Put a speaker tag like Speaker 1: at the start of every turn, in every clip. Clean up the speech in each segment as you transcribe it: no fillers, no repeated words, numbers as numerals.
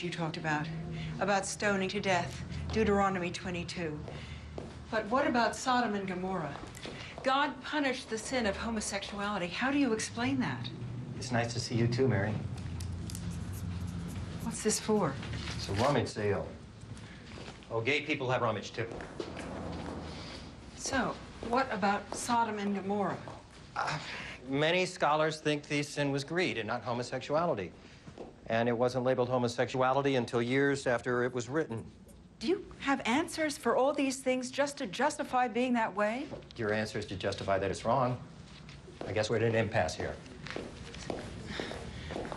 Speaker 1: you talked about stoning to death, Deuteronomy 22. But what about Sodom and Gomorrah? God punished the sin of homosexuality. How do you explain that?
Speaker 2: It's nice to see you too, Mary.
Speaker 1: What's this for?
Speaker 2: It's a rummage sale. Oh, gay people have rummage too.
Speaker 1: So, what about Sodom and Gomorrah?
Speaker 2: Many scholars think the sin was greed and not homosexuality. And it wasn't labeled homosexuality until years after it was written.
Speaker 1: Do you have answers for all these things just to justify being that way?
Speaker 2: Your answer is to justify that it's wrong. I guess we're at an impasse here.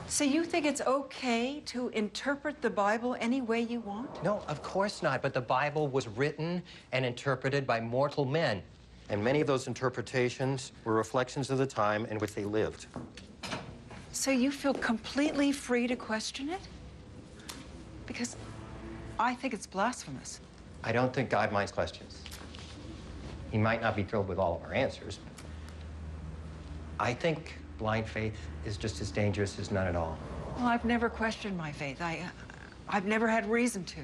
Speaker 1: So you think it's okay to interpret the Bible any way you want?
Speaker 2: No, of course not. But the Bible was written and interpreted by mortal men. And many of those interpretations were reflections of the time in which they lived.
Speaker 1: So you feel completely free to question it? Because I think it's blasphemous.
Speaker 2: I don't think God minds questions. He might not be thrilled with all of our answers. I think blind faith is just as dangerous as none at all.
Speaker 1: Well, I've never questioned my faith. I've never had reason to.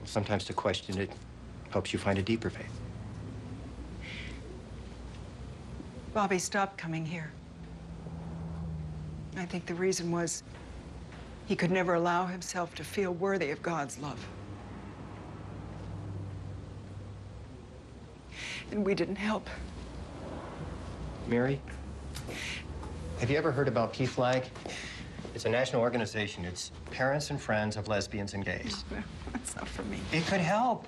Speaker 2: Sometimes to question it helps you find a deeper faith.
Speaker 1: Bobby stopped coming here. I think the reason was he could never allow himself to feel worthy of God's love. And we didn't help.
Speaker 2: Mary, have you ever heard about PFLAG? It's a national organization. It's parents and friends of lesbians and gays.
Speaker 1: No, that's not for me.
Speaker 2: It could help.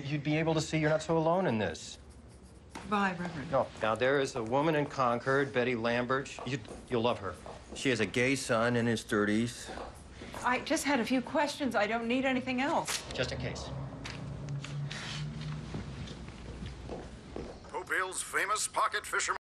Speaker 2: You'd be able to see you're not so alone in this.
Speaker 1: Bye, Reverend.
Speaker 2: No. Now, there is a woman in Concord, Betty Lambert. You'll love her. She has a gay son in his 30s.
Speaker 1: I just had a few questions. I don't need anything else.
Speaker 2: Just in case.
Speaker 3: Hope Hill's famous pocket fisherman.